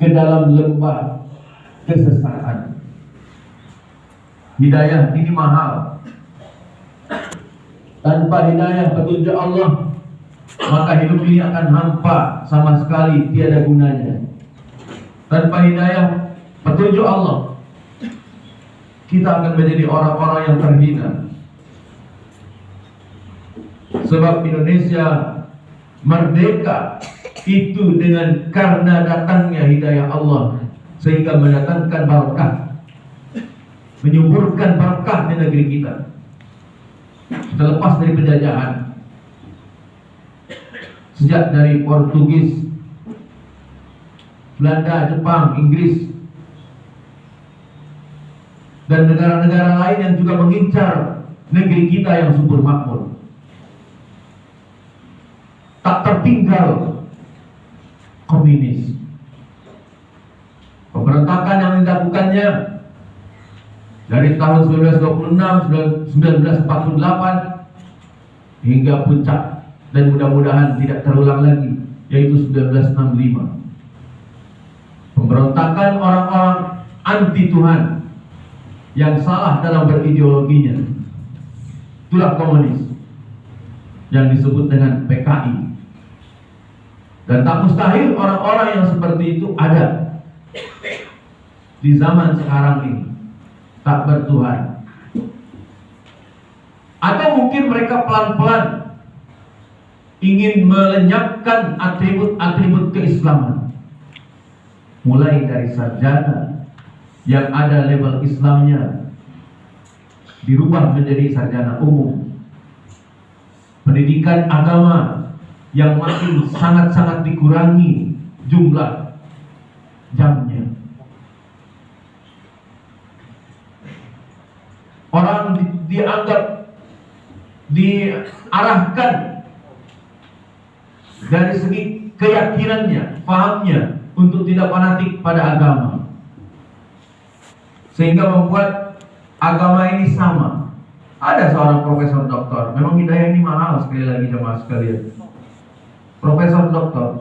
ke dalam lembah kesesatan. Hidayah ini mahal. Tanpa hidayah petunjuk Allah, maka hidup ini akan hampa, sama sekali tiada gunanya. Tanpa hidayah petunjuk Allah, kita akan menjadi orang-orang yang terhina. Sebab Indonesia merdeka itu karena datangnya hidayah Allah, sehingga mendatangkan barakah, menyuburkan barakah di negeri kita. Kita lepas dari penjajahan, sejak dari Portugis, Belanda, Jepang, Inggris, dan negara-negara lain yang juga mengincar negeri kita yang subur makmur. Tak tertinggal komunis. Pemberontakan yang dilakukannya dari tahun 1926, 1948 hingga puncak, dan mudah-mudahan tidak terulang lagi, yaitu 1965. Pemberontakan orang-orang anti Tuhan yang salah dalam berideologinya, itulah komunis yang disebut dengan PKI. Dan tak mustahil orang-orang yang seperti itu ada di zaman sekarang ini, tak bertuhan. Atau mungkin mereka pelan-pelan ingin melenyapkan atribut-atribut keislaman, mulai dari sarjana yang ada label Islamnya dirubah menjadi sarjana umum, pendidikan agama yang makin sangat-sangat dikurangi jumlah jamnya. Orang dianggap, diarahkan dari segi keyakinannya, fahamnya, untuk tidak fanatik pada agama, sehingga membuat agama ini sama. Ada seorang profesor doktor, memang hidayah ini mahal, sekali lagi jemaah sekalian. Profesor doktor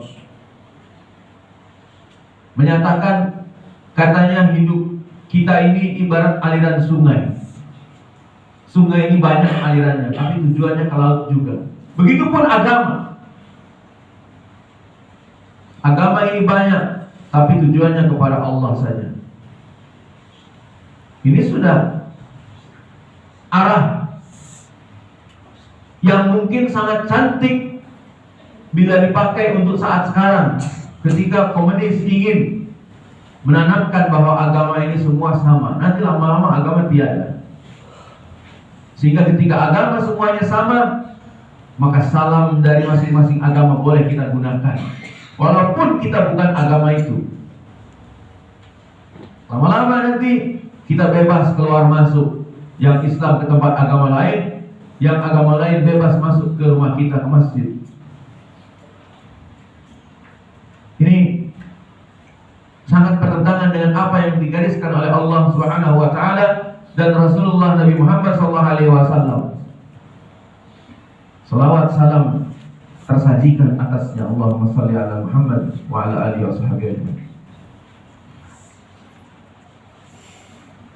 menyatakan, katanya hidup kita ini ibarat aliran sungai. Sungai ini banyak alirannya, tapi tujuannya ke laut juga. Begitupun agama. Agama ini banyak, tapi tujuannya kepada Allah saja. Ini sudah arah yang mungkin sangat cantik bila dipakai untuk saat sekarang, ketika komunis ingin menanamkan bahwa agama ini semua sama. Nanti lama-lama agama tiada. Sehingga ketika agama semuanya sama, maka salam dari masing-masing agama boleh kita gunakan, walaupun kita bukan agama itu. Lama-lama nanti kita bebas keluar masuk, yang Islam ke tempat agama lain, yang agama lain bebas masuk ke rumah kita, ke masjid. Ini sangat bertentangan dengan apa yang digariskan oleh Allah Subhanahu wa taala dan Rasulullah Nabi Muhammad SAW. Salawat salam tersajikan atasnya. Allahumma salli ala Muhammad wa ala alihi wa sahbihi.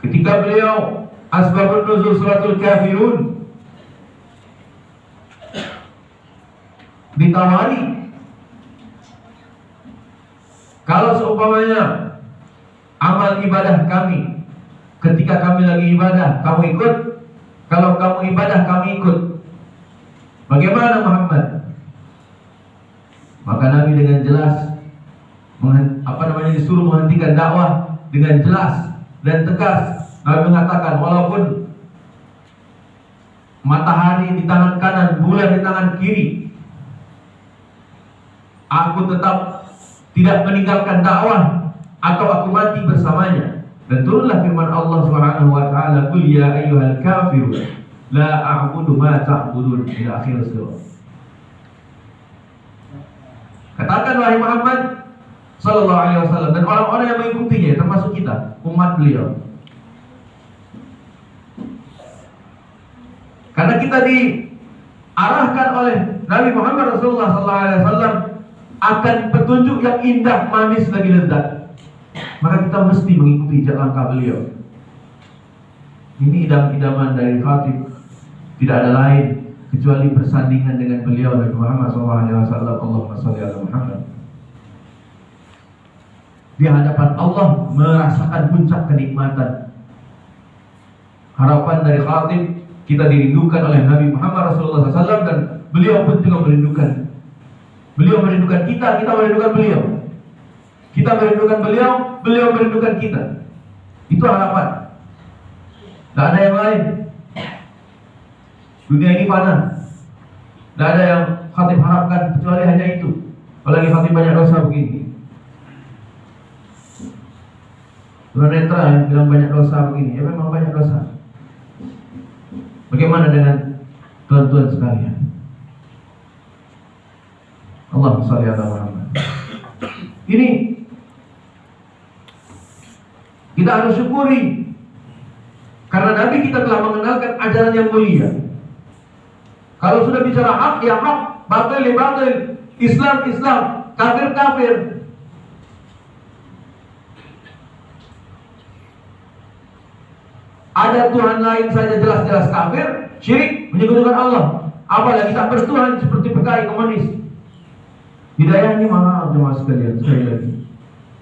Ketika beliau asbabun nuzul suratul kafirun ditawari, kalau seumpamanya amal ibadah kami, ketika kami lagi ibadah, kamu ikut. Kalau kamu ibadah, kami ikut. Bagaimana Muhammad? Maka Nabi dengan jelas disuruh menghentikan dakwah dengan jelas dan tegas. Nabi mengatakan, walaupun matahari di tangan kanan, bulan di tangan kiri, aku tetap tidak meninggalkan dakwah atau aku mati bersamanya. Dan turunlah firman Allah Subhanahu wa taala, "Qul ya ayyuhal kafirun la a'budu ma ta'budun" ila akhir surah. Katakan wahai Muhammad sallallahu alaihi wasallam dan orang-orang yang mengikutinya, termasuk kita, umat beliau. Karena kita diarahkan oleh Nabi Muhammad Rasulullah sallallahu alaihi wasallam akan petunjuk yang indah, manis lagi lezat. maka kita mesti mengikuti jalan langkah beliau. Ini idam-idaman dari khatib, tidak ada lain kecuali bersandingan dengan beliau Nabi Muhammad SAW. Allahumma shalli ala Muhammad. Di hadapan Allah merasakan puncak kenikmatan. Harapan dari khatib, kita dirindukan oleh Nabi Muhammad Rasulullah SAW, dan beliau pun juga merindukan. Beliau merindukan kita, kita merindukan beliau. Kita merindukan beliau, beliau merindukan kita. Itu harapan. Tidak ada yang lain. Dunia ini fana. Tidak ada yang khatib harapkan kecuali hanya itu. Apalagi khatib banyak dosa begini. Tunanetra yang bilang banyak dosa begini, ya memang banyak dosa. Bagaimana dengan tuan-tuan sekalian? Allahumma shalli ala Muhammad. Ini kita harus syukuri, karena Nabi kita telah mengenalkan ajaran yang mulia. Kalau sudah bicara hak, ya hak, batil ya batil, Islam Islam, kafir kafir. Ada Tuhan lain saja jelas-jelas kafir, syirik, menyekutukan Allah. Apalagi tak bertuhan seperti PKI komunis. Hidayah ini mahal jemaah sekalian. Sekali lagi,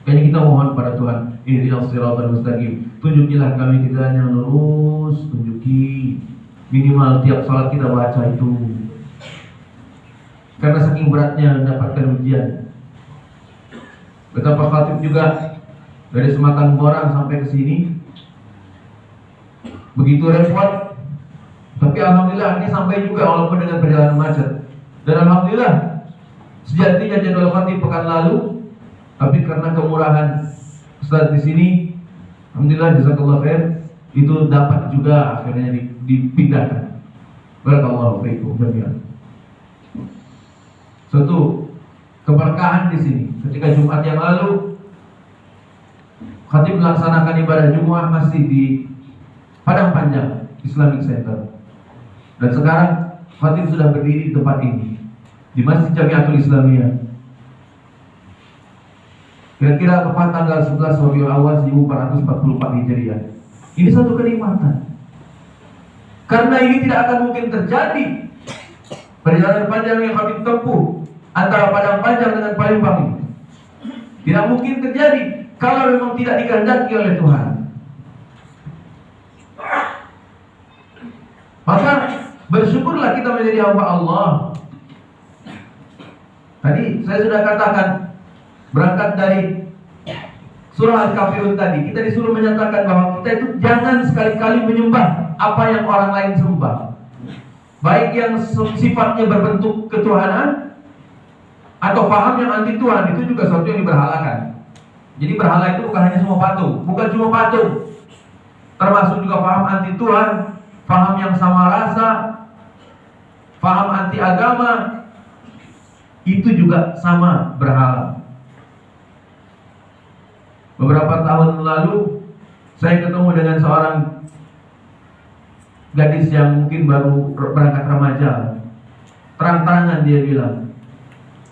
kayaknya kita mohon pada Tuhan, ihdinas siratal mustaqim, tunjukilah kami ke jalan yang lurus, tunjuki. Minimal tiap salat kita baca itu, karena saking beratnya mendapatkan ujian. Betapa khatib juga dari Sematang Borang sampai ke sini begitu repot, tapi alhamdulillah ini sampai juga walaupun dengan perjalanan macet. Dan alhamdulillah sejatinya jadwal khatib pekan lalu, tapi karena kemurahan Ustaz di sini, alhamdulillah jazakallah khair, itu dapat juga akhirnya dipindahkan. Barakallahu fiikum jami'an. Suatu keberkahan di sini. Ketika Jumat yang lalu khatib melaksanakan ibadah Jumat masih di Padang Panjang Islamic Center, dan sekarang khatib sudah berdiri di tempat ini di Masjid Jamiatul Islamiyah. Kira-kira tepat tanggal 11 Rabiul Awal 1444 Hijriah. Ini satu kenikmatan, karena ini tidak akan mungkin terjadi perjalanan panjang yang khatib tempuh antara Padang Panjang dengan Palembang ini. Tidak mungkin terjadi kalau memang tidak dikehendaki oleh Tuhan. Maka bersyukurlah kita menjadi hamba Allah. Tadi saya sudah katakan, berangkat dari surah Al-Kafirun tadi, kita disuruh menyatakan bahwa kita itu jangan sekali-kali menyembah apa yang orang lain sembah, baik yang sifatnya berbentuk ketuhanan atau paham yang anti Tuhan. Itu juga sesuatu yang diberhalakan. Jadi berhala itu bukan hanya semua patung, bukan cuma patung, termasuk juga paham anti Tuhan, paham yang sama rasa, paham anti agama, itu juga sama berhala. Beberapa tahun lalu saya ketemu dengan seorang gadis yang mungkin baru berangkat remaja. Terang-terangan dia bilang,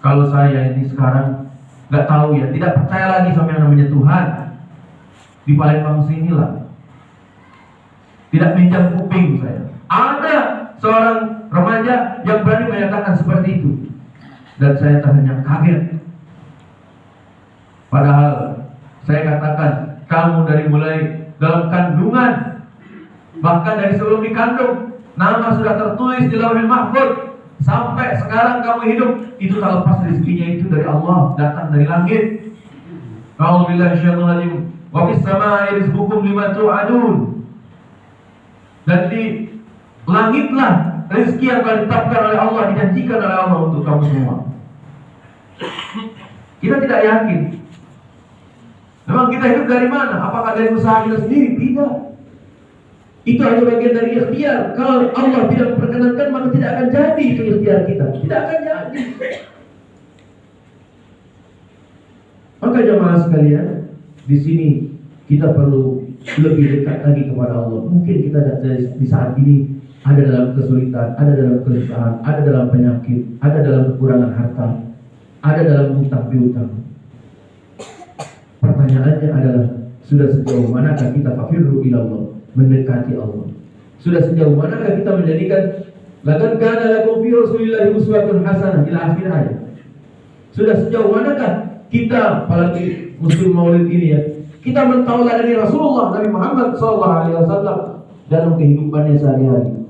kalau saya ini sekarang nggak tahu ya, tidak percaya lagi sama yang namanya Tuhan. Di Palembang sinilah, tidak minjam kuping saya. Ada seorang remaja yang berani menyatakan seperti itu, dan saya terhenyak kaget. Padahal saya katakan, kamu dari mulai dalam kandungan, bahkan dari sebelum dikandung, nama sudah tertulis di Lauhul Mahfuz. Sampai sekarang kamu hidup, itu tak lepas rezekinya itu dari Allah, datang dari langit. A'udzubillahi minasyaitonir rajim. Wa fis samaa'i rizqukum liman tu'adun. Dan di langitlah rezeki yang akan ditetapkan oleh Allah, dijanjikan oleh Allah untuk kamu semua. Kita tidak yakin. Memang kita hidup dari mana? Apakah dari usaha kita sendiri? Tidak. Itu hanya bagian dari ikhtiar. Kalau Allah tidak memperkenankan, maka tidak akan jadi itu ikhtiar kita. Tidak akan jadi. Maka jemaah sekalian, di sini kita perlu lebih dekat lagi kepada Allah. Mungkin kita di saat ini ada dalam kesulitan, ada dalam kesusahan, ada dalam penyakit, ada dalam kekurangan harta, ada dalam hutang piutang. Pertanyaannya adalah, Sudah sejauh manakah kita fafirru ilallah, mendekati Allah? Sudah sejauh manakah kita menjadikan laqad kana lakum fi rasulillahi uswatun hasanah ila akhir ayat. Sudah sejauh manakah kita, apalagi musim Maulid ini ya, kita mentauladani Rasulullah Nabi Muhammad SAW dalam kehidupannya sehari-hari.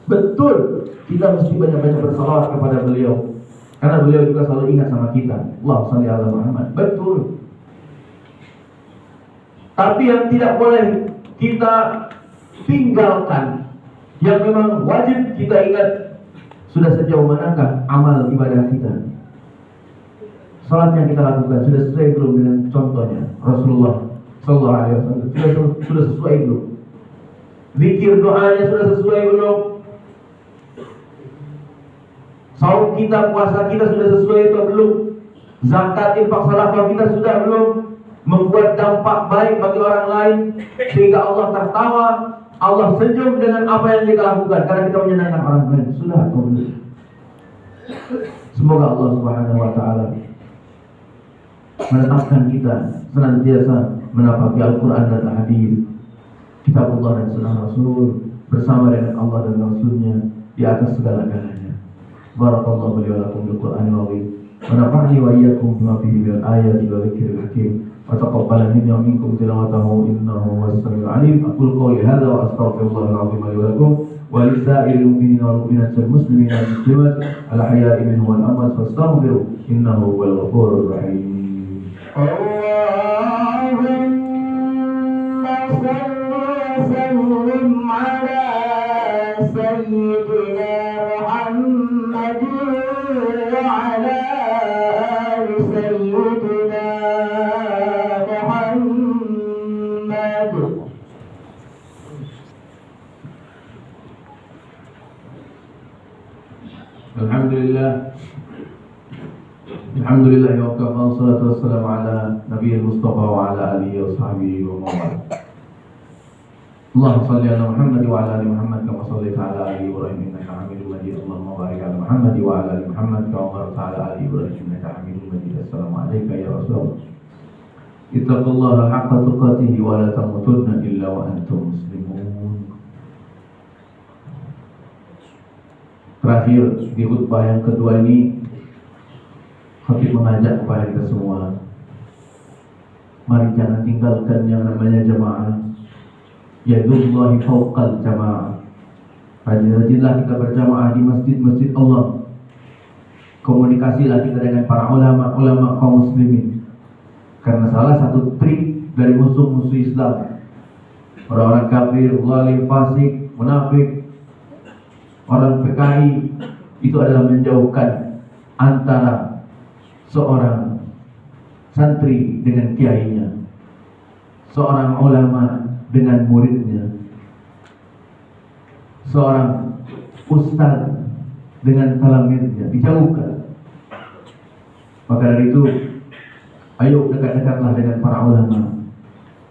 Betul, kita mesti banyak-banyak bersalawat kepada beliau, karena beliau juga selalu ingat sama kita. Allahumma shalli ala Muhammad. Betul. Tapi yang tidak boleh kita tinggalkan, yang memang wajib kita ingat, sudah sejauh manakah amal ibadah kita? Salat yang kita lakukan sudah sesuai belum dengan contohnya Rasulullah Sallallahu Alaihi Wasallam? Sudah sesuai belum? Zikir doanya sudah sesuai belum? Saum kita, puasa kita sudah sesuai atau belum? Zakat, infak, sedekah kita sudah belum? Membuat dampak baik bagi orang lain sehingga Allah tertawa, Allah senyum dengan apa yang kita lakukan karena kita menyenangkan orang lain. Sudah atau belum? Semoga Allah Subhanahu wa taala menetapkan kita senantiasa menapaki Al-Quran dan Al-Hadis, kitab Allah dan sunnah Rasul, bersama dengan Allah dan Rasulnya di atas segala-galanya. Barakallahu li wa lakum bil Qur'anil azim wa nafa'ani wa iyyakum bima fihi minal ayati wa dzikril hakim wa taqabbal minni wa minkum tilawatahu innahu huwas samiul alim. Aqulu qawli hadza wa astaghfirullahal azim li wa lakum wa lisa'iril mu'minina wal mu'minati wal muslimina wal muslimat al ahya'i minhum wal amwat fastaghfiruhu innahu huwal ghafurur rahim. Allahumma salli wa sallim ala sayyidina Muhammad wa ala ali sayyidina Muhammad. Alhamdulillah wa kafa, salatu wassalamu ala nabiyil mustafa wa ala alihi wa sahbihi wa mawala. Allahumma salli ala Muhammad wa ala ali Muhammad kama shallaita ala ali Ibrahim innaka Hamidum Majid. Allahumma barik ala Muhammad wa ala ali Muhammad kama barakta ala ali Ibrahim innaka Hamidum Majid. Assalamu alayka ya Rasulullah. Ittaqullaha haqqa tuqatih wa la tamutunna illa wa antum muslimun. Terakhir di khutbah yang kedua ini, Khatib mengajak kepada kita semua, mari jangan tinggalkan yang namanya jamaah. Yadullahi fawqal jamaah. Rajin-rajinlah kita berjamaah di masjid-masjid Allah. Komunikasilah kita dengan para ulama kaum muslimin. Karena salah satu trik dari musuh-musuh Islam, orang-orang kafir, zalim, fasik, munafik, orang PKI, itu adalah menjauhkan antara seorang santri dengan kiainya, seorang ulama dengan muridnya, seorang ustaz dengan talamirnya, dijauhkan. Maka dari itu, ayo dekat-dekatlah dengan para ulama,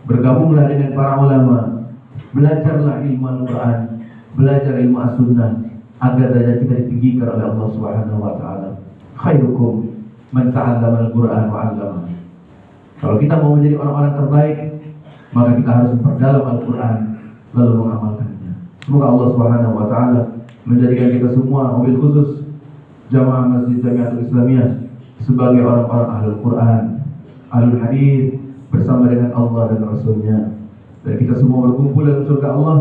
bergabunglah dengan para ulama, belajarlah ilmu Al-Quran, belajar ilmu As-Sunnah, agar derajat kita ditinggikan oleh Allah Subhanahu wa taala. Khairukum man ta'allama al-Qur'an wa 'allama. Kalau kita mau menjadi orang-orang terbaik, maka kita harus memperdalam Al-Qur'an lalu mengamalkannya. Semoga Allah Subhanahu wa taala menjadikan kita semua, wabil khusus jamaah Masjid Jamiatul Islamiyah, sebagai orang-orang ahlul Qur'an, ahlul hadis, bersama dengan Allah dan Rasulnya. Dan kita semua berkumpul dalam surga Allah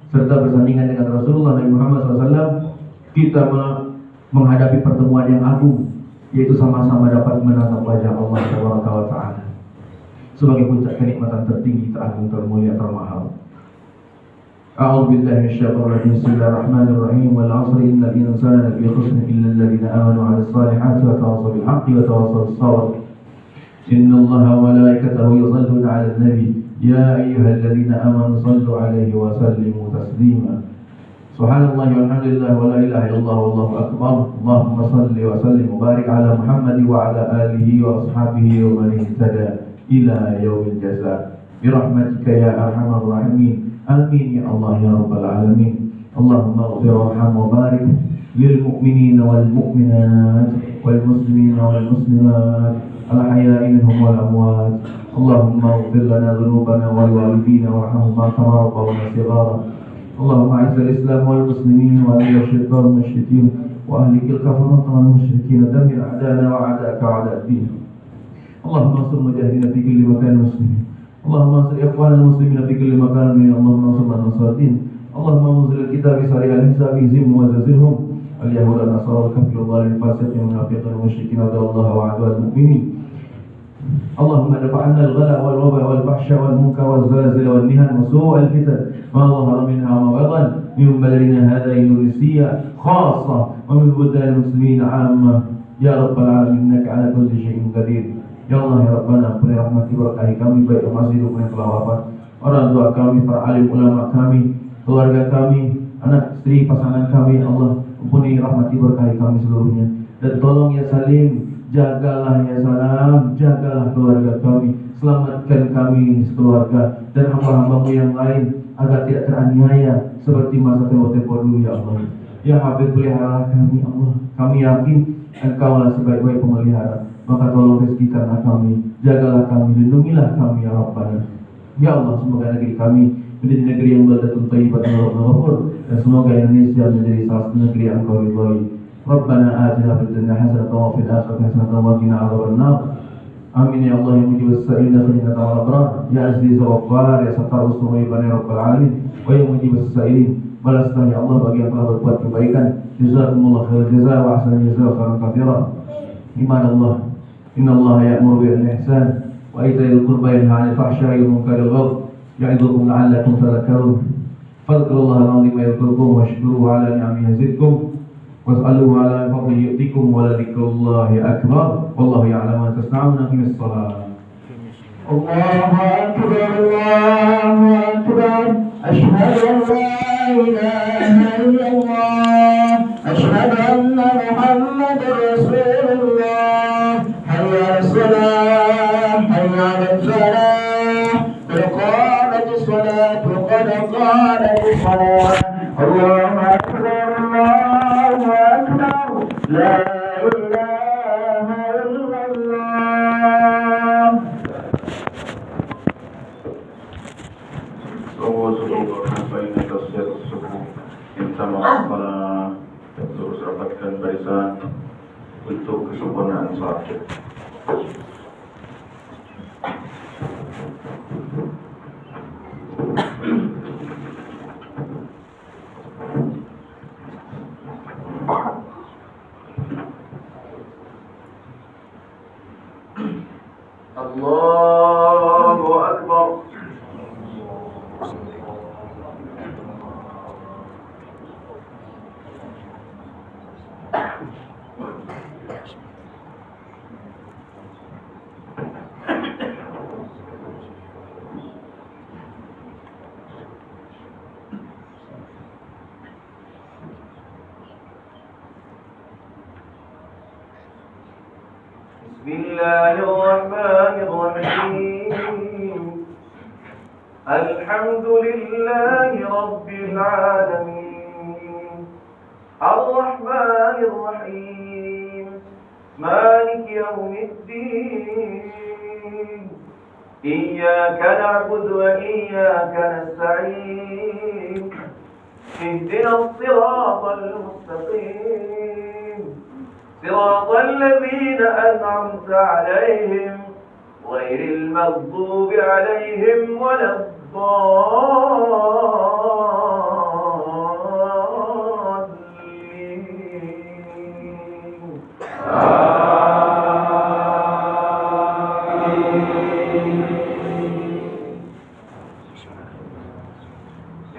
serta bersandingan dengan Rasulullah Nabi Muhammad SAW. Kita menghadapi pertemuan yang agung, yaitu sama-sama dapat menatap wajah Allah Subhanahu wa taala sebagai puncak kenikmatan tertinggi, teragung, termulia, termahal. A'udzu billahi minasyaitonir rajim. Bismillahirrahmanirrahim. Wal 'asri innal insana lafi khusr illa alladziina aamanu wa 'amilus shalihati wa tawassaw bil haqqi wa tawassaw bis sabr. Innallaha wa malaikatahu yusholluna 'alan nabi ya ayyuhalladzina amanu shallu 'alaihi wa sallimu taslima. Subhanallah walhamdulillah wa la ilaha illallah wallahu akbar. Allahumma salli wa sallim wa barik ala Muhammad wa ala alihi wa ashabihi wa man ihtada ila yaumil jazaa. Bi rahmatika ya arhamar rahimin. Amin ya Allah ya rabbal alamin. Allahumma ighfir warham wa barik lil mu'minina wal mu'minat wal muslimina wal muslimat الأحياء منهم والأموات. اللهم اغفر لنا ذنوبنا ولوالدينا وارحمهما كما ربونا صغارا. اللهم أعز الإسلام والمسلمين وأذل الشرك والمشركين وأهلك الكفرة والمشركين. دمر أعداءنا وأعداءك وأعداء الدين. اللهم انصر مجاهدين في كل مكان مسلمين. اللهم انصر إخوان المسلمين في كل مكان. اللهم انصر من نصر الدين. اللهم منزل الكتاب سريع الحساب زم وزلزلهم اليهود النصارى الكفر الظالم الفاسق المنافق المشركين أعداء الله وأعداء المؤمنين. اللهم ادفع عنا الغلاء والوباء والفحشاء والمنكر والزلازل والمهن وسوء الفتن ما ظهر منها وما بطن من بلدنا هذا إندونيسيا خاصة ومن بلدان المسلمين عامة يا رب العالمين إنك على كل شيء قدير. Ya Allah ya Rabbana, ampuni rahmati berkahi kami baik yang masih hidup yang telah wafat, orang tua kami, para alim ulama kami, keluarga kami, anak istri pasangan kami. Allah ampuni rahmati berkahi kami seluruhnya. Dan tolong ya Salim, jagalah ya Salam, jagalah keluarga kami, selamatkan kami sekeluarga dan hamba-hambamu yang lain agar tidak teraniaya seperti masa tempo-tempo dulu ya Allah. Ya Hafidh, peliharalah kami Allah. Kami yakin Engkaulah sebaik-baik pemelihara. Maka tolong rezekikanlah kami, jagalah kami, lindungilah kami ya Rabbana. Ya Allah, semoga negeri kami menjadi negeri yang baldatun thayyibatun wa rabbul ghafur, dan semoga Indonesia menjadi salah satu negeri yang Engkau ridhai. Rabbana atina fid dunya hasanatan wa fil akhirati hasanatan wa qina adzabannar. Amin ya Allah ya mujibus sa'ilina khairan wa abrar, ya aziz wa ghaffar, ya sattar usur ibani rabbal alamin, wa ya mujibus sa'ilin. Balaslah ya Allah bagi yang telah berbuat kebaikan. Jazakumullah khairal jazaa wa ahsanal jazaa khairan katsira. Iman Allah, inna Allah ya'muru bil ihsan wa ita'il qurba yanha 'anil fahsya'i wal munkari wal baghi ya'idukum la'allakum tadhakkarun. Fadhkurullaha al-'azima yadhkurkum washkuruhu 'ala ni'amihi yazidkum was'aluhu 'ala fadlihi yu'tikum wa la dzikrullahi akbar wallahu ya'lamu ma tasna'un. Aqimis shalah. Allahu akbar, Allahu akbar. Asyhadu an la ilaha illallah, asyhadu anna Muhammadar Rasulullah. Hayya 'alas salah, hayya 'alal falah, qad qamatis salat, qad qamatis salat. Allahu akbar, Allahu akbar. La ilaha illallah. Terus rapatkan barisan untuk kesempurnaan salat. Allahu Akbar. Bismillahirrahmanirrahim. Alhamdulillahi Rabbil Alamin, Ar-Rahmanir-Rahim, Malik Yawmiddin. Iyyaka na'budu wa iyyaka nasta'in. Ihdinas siratal mustaqim, siratal ladzina an'amta 'alaihim ghairil maghdubi 'alaihim waladdallin.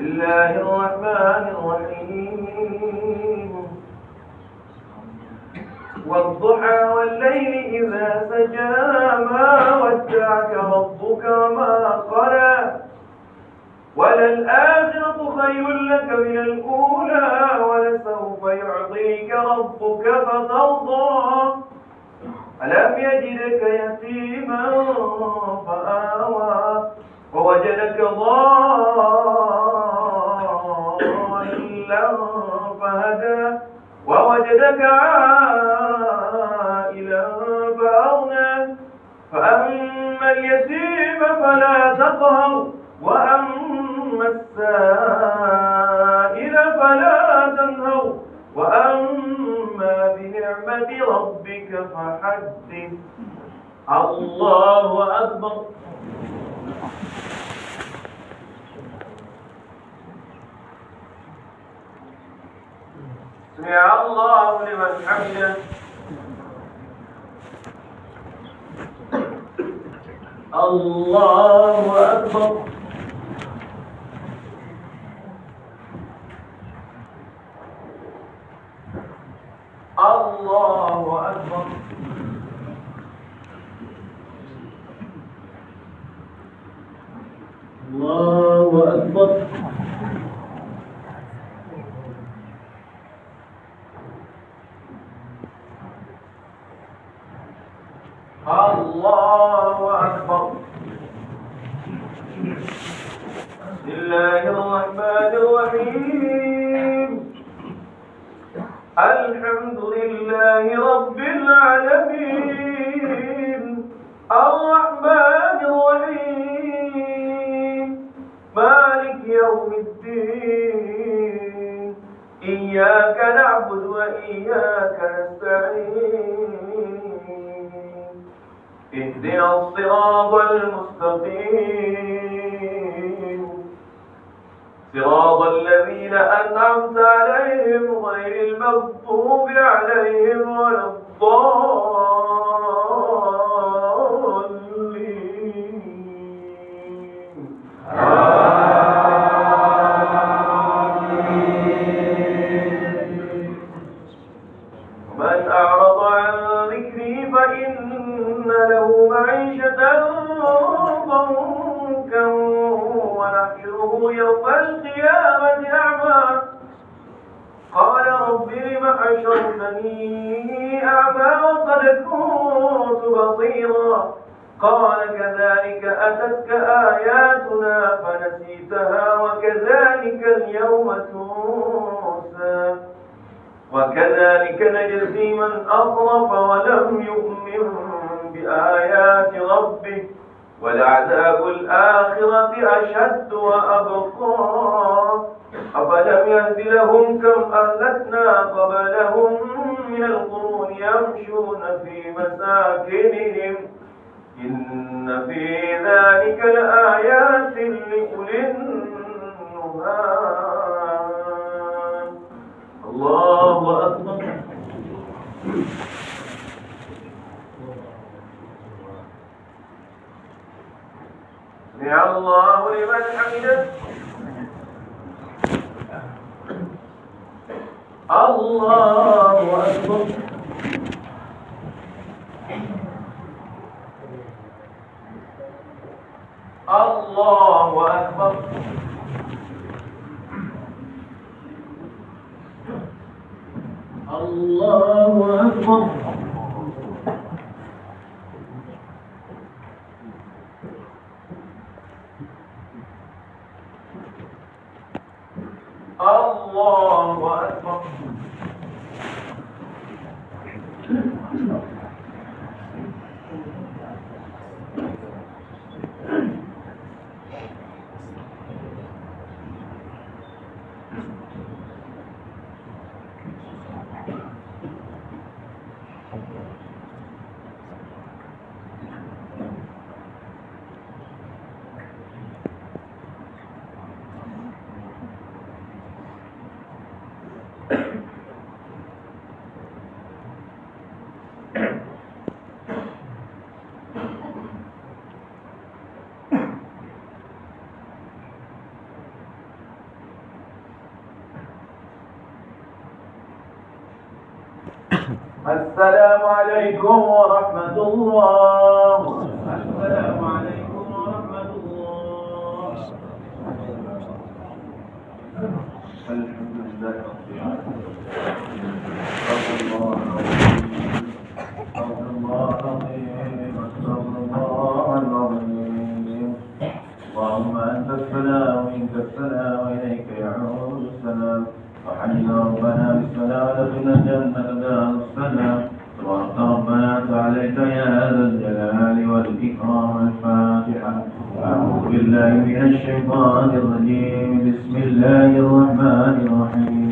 Bismillahirrahmanirrahim. والضحى والليل إذا سجى ما ودعك ربك وما قلى وللآخرة خير لك من الأولى ولسوف يعطيك ربك فترضى ألم يجدك يتيما فآوى ووجدك ضالا فهدى ووجدك عائلا فأغنى فأما اليتيم فلا تقهر وأما السائل فلا تنهر وأما بنعمة ربك فحدث. الله أكبر. سمع الله لمن حمده. الله أكبر. الله أكبر. الله أكبر. الله أكبر. بسم الله الرحمن الرحيم. الحمد لله رب العالمين الرحمن الرحيم مالك يوم الدين إياك نعبد وإياك نستعين اهدنا الصراط المستقيم صراط الذين أنعمت عليهم غير المغضوب عليهم ولا الضالين. آمين. ومن أعرض عن ذكري فإن له معيشة ضنكا ونحشره يوم القيامة أعمى قال رب لم حشرتني أعمى وقد كنت بصيرا قال كذلك أتتك آياتنا فنسيتها وكذلك اليوم تنسى وكذلك نجزي من أسرف ولم يؤمن بآيات ربه ولعذاب الآخرة أشد وأبقى أفلم يهد لهم كم أهلكنا قبلهم من القرون يمشون في مساكنهم إن في ذلك لآيات لأولي النهى. الله أكبر. سمع الله لمن حمده. الله أكبر. الله أكبر. الله أكبر. الله أكبر. السلام عليكم ورحمة الله. السلام عليكم ورحمة الله. الحمد لله رب العالمين. استغفر الله العظيم. استغفر الله العظيم. استغفر الله العظيم. اللهم أنت السلام ومنك السلام وإليك يعود السلام. وحينا ربنا بالسلام ودخلنا الجنة دار السلام. تبارك ربنا تعاليت يا ذا الجلال والإكرام. أعوذ بالله من الشيطان الرجيم بسم الله الرحمن الرحيم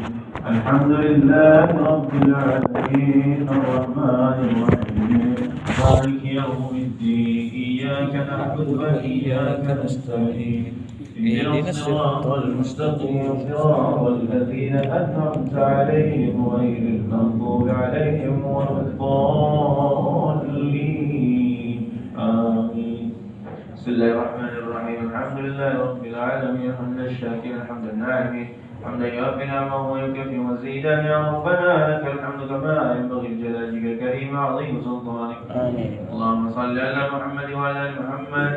الحمد لله رب العالمين الرحمن الرحيم مالك يوم الدين إياك نعبد وإياك نستعين اهدنا الصراط المستقيم صراط الذين أنعمت عليهم غير المغضوب عليهم ولا الضالين آمين بسم الله الرحمن الرحيم الحمد لله رب العالمين حمد الشاكرين الحمد الناعمين حمدا يوفي نعمه ويكفي مزيدا يا ربنا لك الحمد كما ينبغي لجلالك الكريم عظيم سلطانك آمين اللهم صل على محمد وعلى ال محمد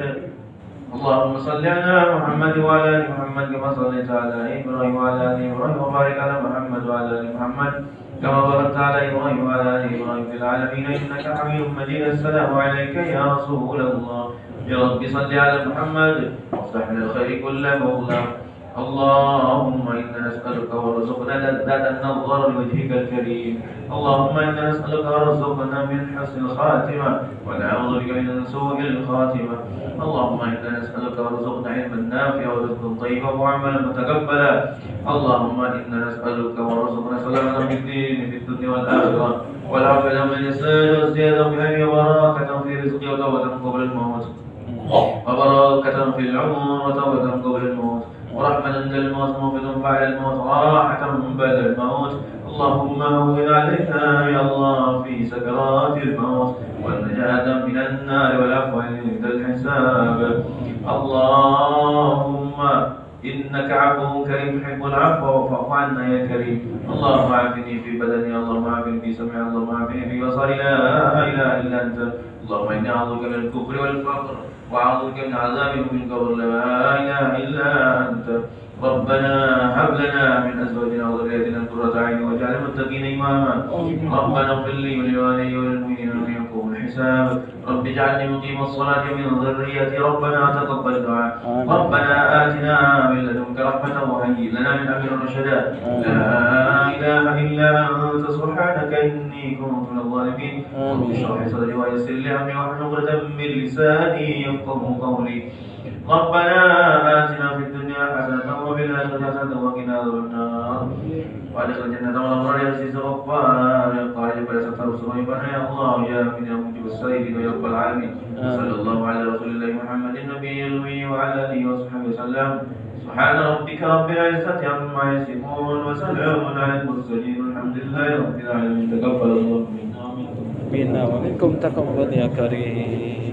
اللهم صل على محمد وعلى ال محمد كما صليت على ابراهيم وعلى ال ابراهيم وبارك على محمد وعلى ال محمد كما باركت على ابراهيم وعلى ال ابراهيم في العالمين انك حميد مجيد السلام عليك يا رسول الله يا رب صل على محمد وافتح لنا الخير كله مولاه اللهم إنا نسألك وارزقنا لذة النظر لوجهك الكريم اللهم إنا نسألك وارزقنا من حسن الخاتمة ونعوذ بك من سوء الخاتمة اللهم إنا نسألك وارزقنا علما نافعا ورزقا طيبا وعملا متقبلا اللهم إنا نسألك وارزقنا سلامة في الدين في الدنيا والآخرة والعافية من اليسار والزيادة في العلم وبركة في رزقك وتوبة قبل الموت وبركة في العمر وتوبة قبل الموت ورحمة عند الموت موفد بعد الموت راحة بعد الموت اللهم هون علينا يا الله في سكرات الموت والنجاة من النار والعفو عند الحساب اللهم إنك عفو كريم تحب العفو فاعف عنا يا كريم اللهم عافني في بدني اللهم عافني في سمعي اللهم عافني في بصري لا إله إلا أنت اللهم إني أعوذ بك من الكفر والفقر وأعوذ بك من عذاب من القبر لا إله إلا أنت ربنا هب لنا من أزواجنا وذرياتنا قرة أعين واجعلنا للمتقين إماما ربنا اغفر لي ولوالدي وللمؤمنين يوم يقوم الحساب رب اجعلني مقيم الصلاة من ذريتي ربنا تقبل دعاء ربنا آتنا من لدنك رحمة وهيئ لنا من أمرنا رشدا لا إله إلا أنت سبحانك إني كنت من الظالمين رب اشرح لي صدري ويسر لي أمري واحلل عقدة من لساني يفقهوا قولي ربنا آتنا في الدنيا حسنة وفي الآخرة حسنة وقنا عذاب النار وأدخل الجنة والأبرار يا عزيز الغفار يا قائل فلا ستر سريبنا يا الله يا من يا مجيب السائلين يا رب العالمين صلى الله على رسول الله محمد النبي الأمي وعلى آله وصحبه وسلم سبحان ربك رب العزة عما يصفون وسلام على المرسلين والحمد لله رب العالمين تقبل الله منا Minna wa minkum taqabbal ya karim.